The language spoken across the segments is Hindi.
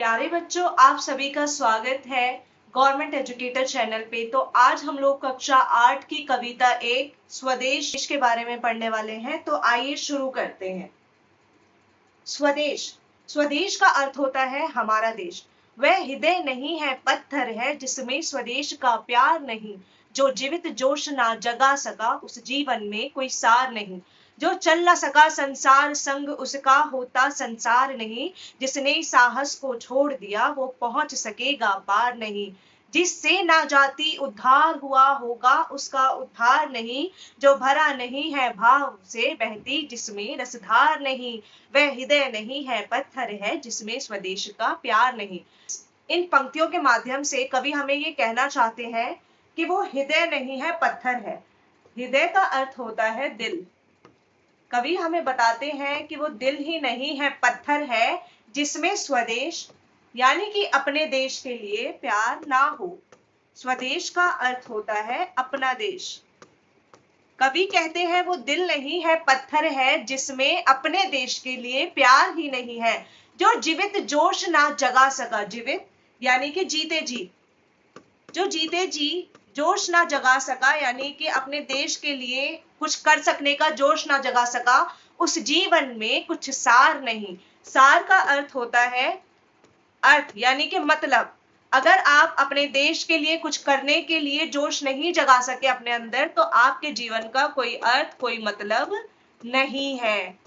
प्यारे बच्चों, आप सभी का स्वागत है गवर्नमेंट एजुकेटर चैनल पे। तो आज हम लोग कक्षा 8 की कविता एक स्वदेश के बारे में पढ़ने वाले हैं। तो आइए शुरू करते हैं। स्वदेश। स्वदेश का अर्थ होता है हमारा देश। वह हृदय नहीं है, पत्थर है जिसमें स्वदेश का प्यार नहीं। जो जीवित जोश ना जगा सका, उस जीवन में कोई सार नहीं। जो चल न सका संसार संग, उसका होता संसार नहीं। जिसने साहस को छोड़ दिया, वो पहुंच सकेगा पार नहीं। जिससे ना जाति उद्धार हुआ होगा, उसका उद्धार नहीं। जो भरा नहीं है भाव से बहती, जिसमें रसधार नहीं। वह हृदय नहीं है, पत्थर है जिसमें स्वदेश का प्यार नहीं। इन पंक्तियों के माध्यम से कवि हमें ये कहना चाहते हैं कि वो हृदय नहीं है, पत्थर है। हृदय का अर्थ होता है दिल। कवि हमें बताते हैं कि वो दिल ही नहीं है, पत्थर है जिसमें स्वदेश यानी कि अपने देश के लिए प्यार ना हो। स्वदेश का अर्थ होता है अपना देश। कवि कहते हैं वो दिल नहीं है, पत्थर है जिसमें अपने देश के लिए प्यार ही नहीं है। जो जीवित जोश ना जगा सका, जीवित यानी कि जीते जी, जो जीते जी जोश ना जगा सका यानी कि अपने देश के लिए कुछ कर सकने का जोश ना जगा सका, उस जीवन में कुछ सार नहीं। सार का अर्थ होता है अर्थ यानी कि मतलब। अगर आप अपने देश के लिए कुछ करने के लिए जोश नहीं जगा सके अपने अंदर, तो आपके जीवन का कोई अर्थ, कोई मतलब नहीं है।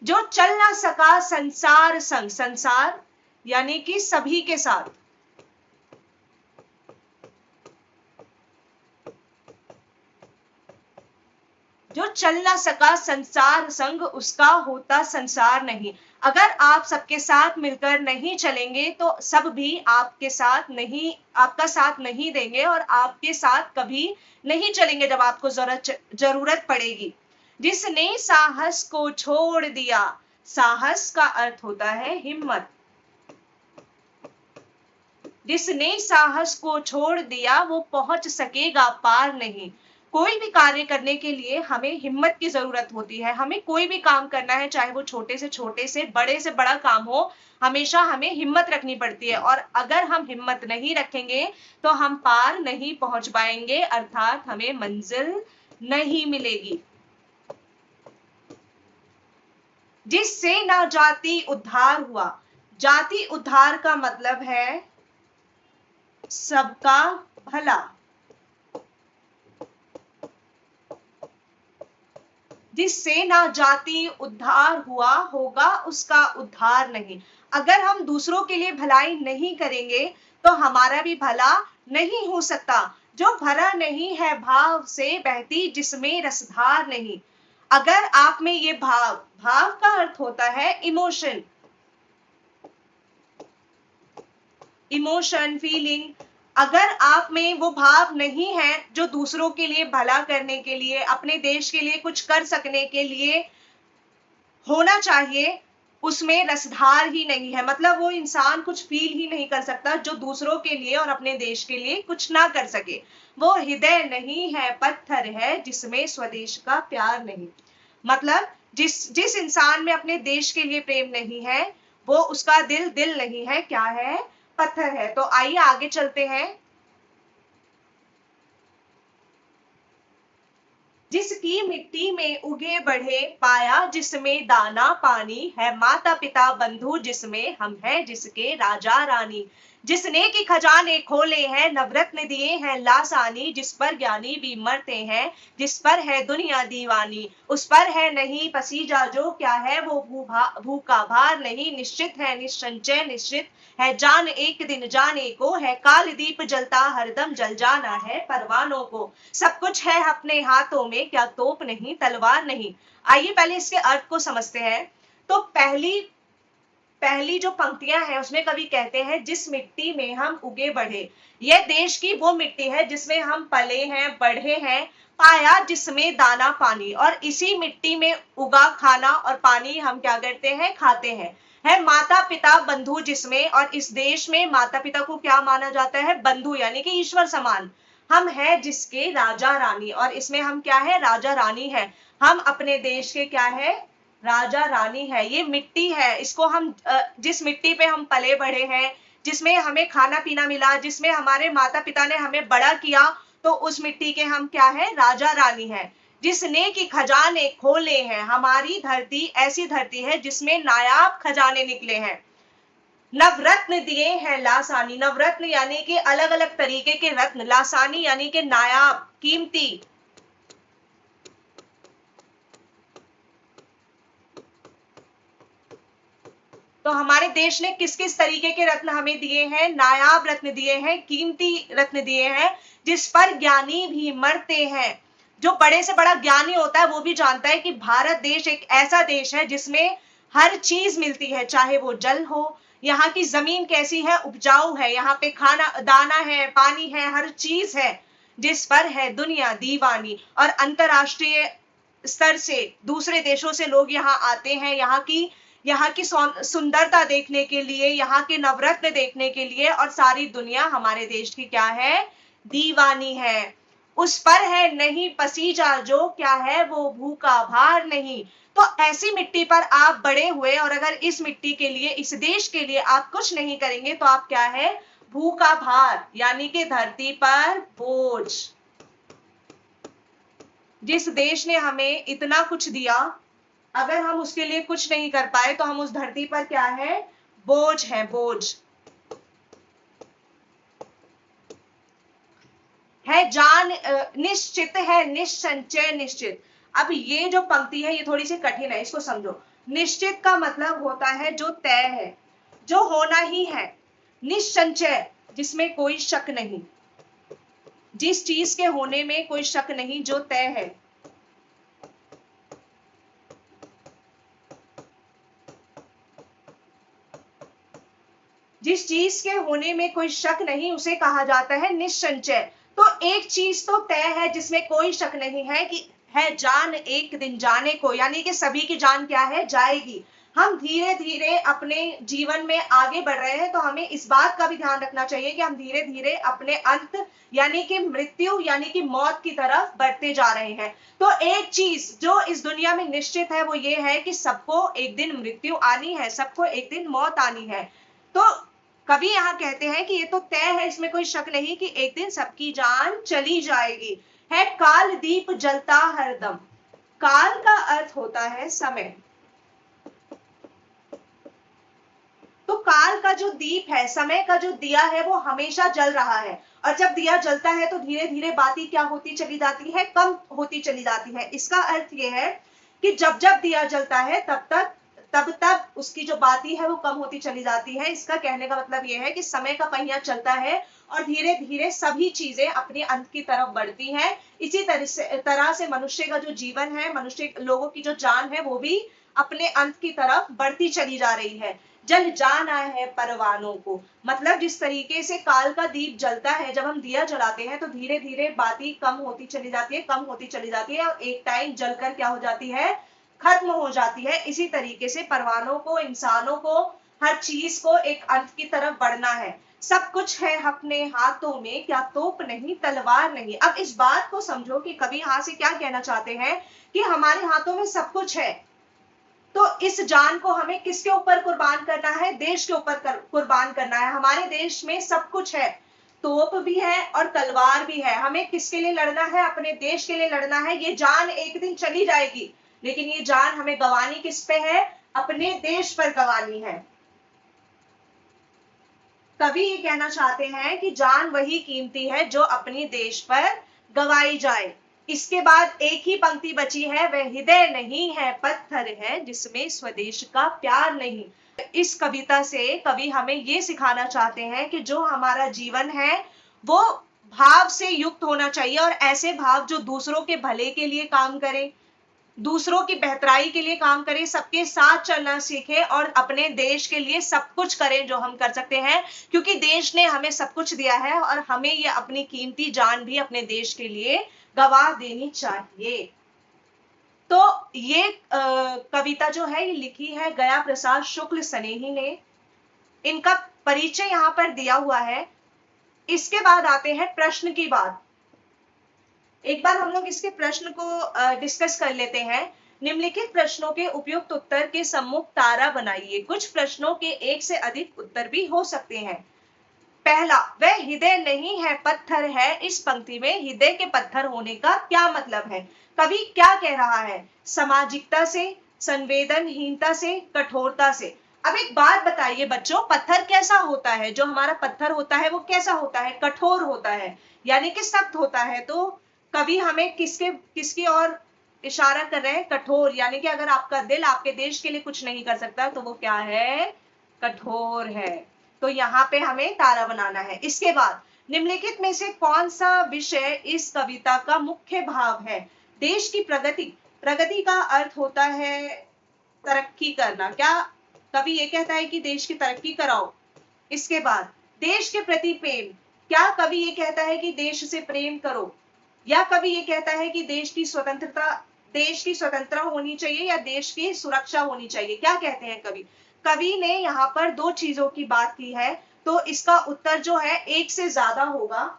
जो चल ना सका संसार संग, संसार यानी कि सभी के साथ। जो चल ना सका संसार संग, उसका होता संसार नहीं। अगर आप सबके साथ मिलकर नहीं चलेंगे, तो सब भी आपके साथ नहीं, आपका साथ नहीं देंगे और आपके साथ कभी नहीं चलेंगे जब आपको जरूरत पड़ेगी। जिसने साहस को छोड़ दिया, साहस का अर्थ होता है हिम्मत। जिसने साहस को छोड़ दिया, वो पहुंच सकेगा पार नहीं। कोई भी कार्य करने के लिए हमें हिम्मत की जरूरत होती है। हमें कोई भी काम करना है, चाहे वो छोटे से बड़ा काम हो, हमेशा हमें हिम्मत रखनी पड़ती है। और अगर हम हिम्मत नहीं रखेंगे तो हम पार नहीं पहुंच पाएंगे, अर्थात हमें मंजिल नहीं मिलेगी। जिससे ना जाति उद्धार हुआ। जाति उद्धार का मतलब है सबका भला। जिससे ना जाति उद्धार हुआ होगा, उसका उद्धार नहीं। अगर हम दूसरों के लिए भलाई नहीं करेंगे तो हमारा भी भला नहीं हो सकता। जो भरा नहीं है भाव से बहती, जिसमें रसधार नहीं। अगर आप में ये भाव, भाव का अर्थ होता है इमोशन, इमोशन, फीलिंग। अगर आप में वो भाव नहीं है जो दूसरों के लिए भला करने के लिए, अपने देश के लिए कुछ कर सकने के लिए होना चाहिए, उसमें रसधार ही नहीं है। मतलब वो इंसान कुछ फील ही नहीं कर सकता जो दूसरों के लिए और अपने देश के लिए कुछ ना कर सके। वो हृदय नहीं है, पत्थर है जिसमें स्वदेश का प्यार नहीं। मतलब जिस इंसान में अपने देश के लिए प्रेम नहीं है, वो उसका दिल दिल नहीं है, क्या है? पत्थर है। तो आइए आगे चलते हैं। जिसकी मिट्टी में उगे बढ़े, पाया जिसमें दाना पानी है। माता पिता बंधु जिसमें हम हैं, जिसके राजा रानी। जिसने की खजाने खोले हैं, नवरत्न दिए हैं लासानी। जिस पर ज्ञानी भी मरते हैं, जिस पर है दुनिया दीवानी। उस पर है नहीं पसीजा जो, क्या है वो भूखा भार नहीं। निश्चित है निश्चय निश्चित है जान, एक दिन जाने को है। काल दीप जलता हरदम जल जाना है परवानों को। सब कुछ है अपने हाथों में, क्या तोप नहीं तलवार नहीं। आइए पहले इसके अर्थ को समझते हैं। तो पहली पहली जो पंक्तियां हैं उसमें कवि कहते हैं जिस मिट्टी में हम उगे बढ़े। यह देश की वो मिट्टी है जिसमें हम पले हैं, बढ़े हैं। पाया जिसमें दाना पानी, और इसी मिट्टी में उगा खाना और पानी हम क्या करते हैं? खाते हैं। है माता पिता बंधु जिसमें, और इस देश में माता पिता को क्या माना जाता है? बंधु यानी कि ईश्वर समान। हम हैं जिसके राजा रानी, और इसमें हम क्या है? राजा रानी है। हम अपने देश के क्या है? राजा रानी है, ये मिट्टी है, इसको हम जिस मिट्टी पे हम पले बढ़े हैं, जिसमें हमें खाना पीना मिला, जिसमें हमारे माता पिता ने हमें बड़ा किया, तो उस मिट्टी के हम क्या है, राजा रानी है। जिसने की खजाने खोले हैं, हमारी धरती ऐसी धरती है जिसमें नायाब खजाने निकले हैं। नवरत्न दिए हैं लासानी, नवरत्न यानी कि अलग अलग तरीके के रत्न, लासानी यानी कि नायाब कीमती। तो हमारे देश ने किस किस तरीके के रत्न हमें दिए हैं, नायाब रत्न दिए हैं, कीमती रत्न दिए हैं, जिस पर ज्ञानी भी मरते हैं। जो बड़े से बड़ा ज्ञानी होता है वो भी जानता है कि भारत देश एक ऐसा देश है जिसमें हर चीज मिलती है, चाहे वो जल हो, यहाँ की जमीन कैसी है, उपजाऊ है, यहाँ पे खाना दाना है, पानी है, हर चीज है, जिस पर है दुनिया दीवानी। और अंतरराष्ट्रीय स्तर से दूसरे देशों से लोग यहाँ आते हैं, यहाँ की सुंदरता देखने के लिए, यहाँ के नवरत्न देखने के लिए, और सारी दुनिया हमारे देश की क्या है, दीवानी है। उस पर है नहीं पसीजा, जो क्या है वो भूखा भार नहीं। तो ऐसी मिट्टी पर आप बड़े हुए, और अगर इस मिट्टी के लिए, इस देश के लिए आप कुछ नहीं करेंगे तो आप क्या है, भूखा भार, यानी कि धरती पर बोझ। जिस देश ने हमें इतना कुछ दिया, अगर हम उसके लिए कुछ नहीं कर पाए तो हम उस धरती पर क्या है, बोझ है, बोझ है। जान निश्चित है, निसंचय निश्चित। अब ये जो पंक्ति है ये थोड़ी सी कठिन है, इसको समझो। निश्चित का मतलब होता है जो तय है, जो होना ही है। निसंचय, जिसमें कोई शक नहीं, जिस चीज के होने में कोई शक नहीं, जो तय है। जिस चीज के होने में कोई शक नहीं उसे कहा जाता है निसंचय। तो एक चीज तो तय है जिसमें कोई शक नहीं है कि है जान एक दिन जाने को, यानी कि सभी की जान क्या है, जाएगी। हम धीरे धीरे अपने जीवन में आगे बढ़ रहे हैं, तो हमें इस बात का भी ध्यान रखना चाहिए कि हम धीरे धीरे अपने अंत यानी कि मृत्यु यानी कि मौत की तरफ बढ़ते जा रहे हैं। तो एक चीज जो इस दुनिया में निश्चित है वो ये है कि सबको एक दिन मृत्यु आनी है, सबको एक दिन मौत आनी है। तो कवि यहाँ कहते हैं कि ये तो तय है, इसमें कोई शक नहीं कि एक दिन सबकी जान चली जाएगी। है काल दीप जलता हरदम, काल का अर्थ होता है समय। तो काल का जो दीप है, समय का जो दिया है, वो हमेशा जल रहा है। और जब दिया जलता है तो धीरे धीरे बाती क्या होती चली जाती है, कम होती चली जाती है। इसका अर्थ ये है कि जब जब दिया जलता है तब तब उसकी जो बाती है वो कम होती चली जाती है। इसका कहने का मतलब ये है कि समय का पहिया चलता है और धीरे धीरे सभी चीजें अपने अंत की तरफ बढ़ती हैं। इसी तरह से मनुष्य का जो जीवन है, मनुष्य लोगों की जो जान है, वो भी अपने अंत की तरफ बढ़ती चली जा रही है। जल जाना है परवानों को, मतलब जिस तरीके से काल का दीप जलता है, जब हम दिया जलाते हैं तो धीरे धीरे बाती कम होती चली जाती है, कम होती चली जाती है, और एक टाइम जलकर क्या हो जाती है, खत्म हो जाती है। इसी तरीके से परवानों को, इंसानों को, हर चीज को एक अंत की तरफ बढ़ना है। सब कुछ है अपने हाथों में, क्या तोप नहीं तलवार नहीं। अब इस बात को समझो कि कवि यहाँ से क्या कहना चाहते हैं कि हमारे हाथों में सब कुछ है, तो इस जान को हमें किसके ऊपर कुर्बान करना है, देश के ऊपर कुर्बान करना है। हमारे देश में सब कुछ है, तोप भी है और तलवार भी है। हमें किसके लिए लड़ना है, अपने देश के लिए लड़ना है। ये जान एक दिन चली जाएगी, लेकिन ये जान हमें गंवानी किस पे है, अपने देश पर गंवानी है। कवि ये कहना चाहते हैं कि जान वही कीमती है जो अपने देश पर गंवाई जाए। इसके बाद एक ही पंक्ति बची है, वह हृदय नहीं है पत्थर है जिसमें स्वदेश का प्यार नहीं। इस कविता से कवि हमें ये सिखाना चाहते हैं कि जो हमारा जीवन है वो भाव से युक्त होना चाहिए, और ऐसे भाव जो दूसरों के भले के लिए काम करे, दूसरों की बेहतराई के लिए काम करें, सबके साथ चलना सीखें और अपने देश के लिए सब कुछ करें जो हम कर सकते हैं, क्योंकि देश ने हमें सब कुछ दिया है और हमें ये अपनी कीमती जान भी अपने देश के लिए गवा देनी चाहिए। तो ये कविता जो है ये लिखी है गया प्रसाद शुक्ल सनेही ने। इनका परिचय यहाँ पर दिया हुआ है। इसके बाद आते हैं प्रश्न की बात। एक बार हम लोग इसके प्रश्न को डिस्कस कर लेते हैं निम्नलिखित प्रश्नों के उपयुक्त उत्तर के सम्मुख तारा बनाइए। कुछ प्रश्नों के एक से अधिक उत्तर भी हो सकते हैं। पहला, वह हृदय नहीं है पत्थर है। इस पंक्ति में हृदय के पत्थर होने का क्या मतलब है? कवि क्या कह रहा है? सामाजिकता से, संवेदनहीनता से, कठोरता से। अब एक बात बताइए बच्चों, पत्थर कैसा होता है? जो हमारा पत्थर होता है वो कैसा होता है? कठोर होता है, यानी कि सख्त होता है। तो कवि हमें किसकी ओर इशारा कर रहे हैं? कठोर, यानी कि अगर आपका दिल आपके देश के लिए कुछ नहीं कर सकता तो वो क्या है? कठोर है। तो यहाँ पे हमें तारा बनाना है। इसके बाद निम्नलिखित में से कौन सा विषय इस कविता का मुख्य भाव है? देश की प्रगति। प्रगति का अर्थ होता है तरक्की करना। क्या कवि ये कहता है कि देश की तरक्की कराओ? इसके बाद देश के प्रति प्रेम। क्या कवि ये कहता है कि देश से प्रेम करो? या कवि ये कहता है कि देश की स्वतंत्रता होनी चाहिए या देश की सुरक्षा होनी चाहिए? क्या कहते हैं कवि? कवि ने यहाँ पर दो चीजों की बात की है, तो इसका उत्तर जो है एक से ज्यादा होगा,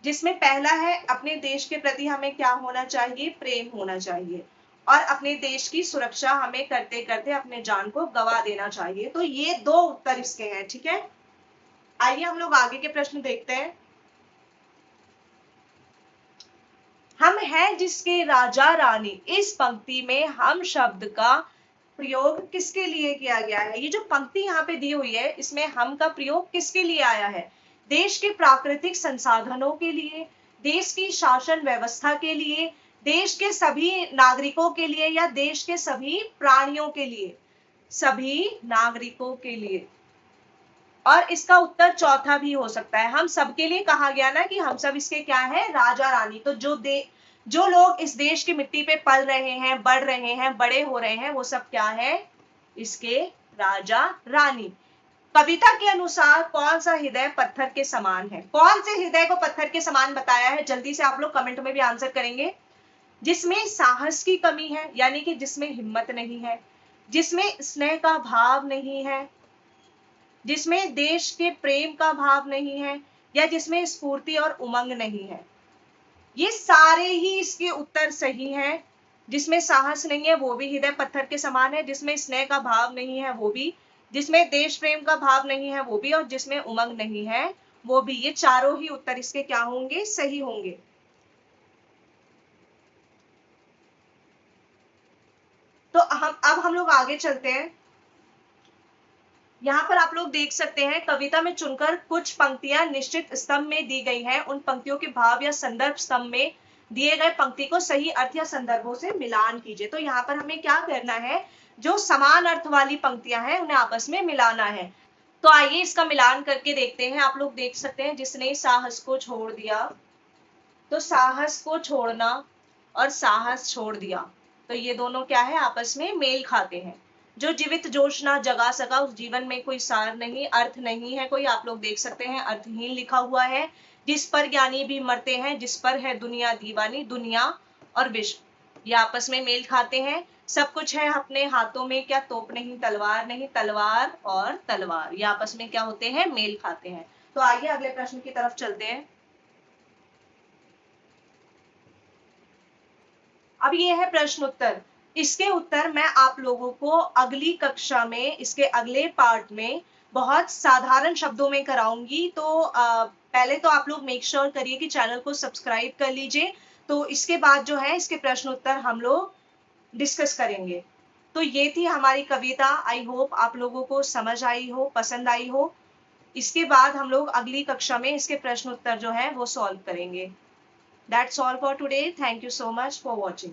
जिसमें पहला है अपने देश के प्रति हमें क्या होना चाहिए? प्रेम होना चाहिए, और अपने देश की सुरक्षा हमें करते करते अपने जान को गवा देना चाहिए। तो ये दो उत्तर इसके हैं, ठीक है। आइए हम लोग आगे के प्रश्न देखते हैं। हम हैं जिसके राजा रानी। इस पंक्ति में हम शब्द का प्रयोग किसके लिए किया गया है? ये जो पंक्ति यहाँ पे दी हुई है इसमें हम का प्रयोग किसके लिए आया है? देश के प्राकृतिक संसाधनों के लिए, देश की शासन व्यवस्था के लिए, देश के सभी नागरिकों के लिए, या देश के सभी प्राणियों के लिए? सभी नागरिकों के लिए। और इसका उत्तर चौथा भी हो सकता है। हम सबके लिए कहा गया ना कि हम सब इसके क्या है? राजा रानी। तो जो लोग इस देश की मिट्टी पे पल रहे हैं, बढ़ रहे हैं, बड़े हो रहे हैं, वो सब क्या है? इसके राजा रानी। कविता के अनुसार कौन सा हृदय पत्थर के समान है? कौन से हृदय को पत्थर के समान बताया है? जल्दी से आप लोग कमेंट में भी आंसर करेंगे। जिसमें साहस की कमी है, यानी कि जिसमें हिम्मत नहीं है, जिसमें स्नेह का भाव नहीं है, जिसमें देश के प्रेम का भाव नहीं है, या जिसमें स्फूर्ति और उमंग नहीं है? ये सारे ही इसके उत्तर सही हैं। जिसमें साहस नहीं है वो भी हृदय पत्थर के समान है, जिसमें स्नेह का भाव नहीं है वो भी, जिसमें देश प्रेम का भाव नहीं है वो भी, और जिसमें उमंग नहीं है वो भी। ये चारों ही उत्तर इसके क्या होंगे? सही होंगे। तो अब हम लोग आगे चलते हैं। यहाँ पर आप लोग देख सकते हैं कविता में चुनकर कुछ पंक्तियां निश्चित स्तंभ में दी गई हैं। उन पंक्तियों के भाव या संदर्भ स्तंभ में दिए गए पंक्ति को सही अर्थ या संदर्भों से मिलान कीजिए। तो यहाँ पर हमें क्या करना है? जो समान अर्थ वाली पंक्तियां हैं उन्हें आपस में मिलाना है। तो आइए इसका मिलान करके देखते हैं। आप लोग देख सकते हैं जिसने साहस को छोड़ दिया, तो साहस को छोड़ना और साहस छोड़ दिया, तो ये दोनों क्या है? आपस में मेल खाते हैं। जो जीवित जोश ना जगा सका उस जीवन में कोई सार नहीं, अर्थ नहीं है कोई। आप लोग देख सकते हैं अर्थहीन लिखा हुआ है। जिस पर ज्ञानी भी मरते हैं, जिस पर है दुनिया दीवानी। दुनिया और विश्व ये आपस में मेल खाते हैं। सब कुछ है अपने हाथों में, क्या तोप नहीं तलवार नहीं, तलवार और तलवार ये आपस में क्या होते हैं? मेल खाते हैं। तो आइए अगले प्रश्न की तरफ चलते हैं। अब ये है प्रश्न उत्तर। इसके उत्तर मैं आप लोगों को अगली कक्षा में, इसके अगले पार्ट में बहुत साधारण शब्दों में कराऊंगी। तो पहले तो आप लोग मेक श्योर करिए कि चैनल को सब्सक्राइब कर लीजिए। तो इसके बाद जो है इसके प्रश्न उत्तर हम लोग डिस्कस करेंगे। तो ये थी हमारी कविता। आई होप आप लोगों को समझ आई हो, पसंद आई हो। इसके बाद हम लोग अगली कक्षा में इसके प्रश्न उत्तर जो है वो सॉल्व करेंगे। That's all for today. Thank you so much for watching.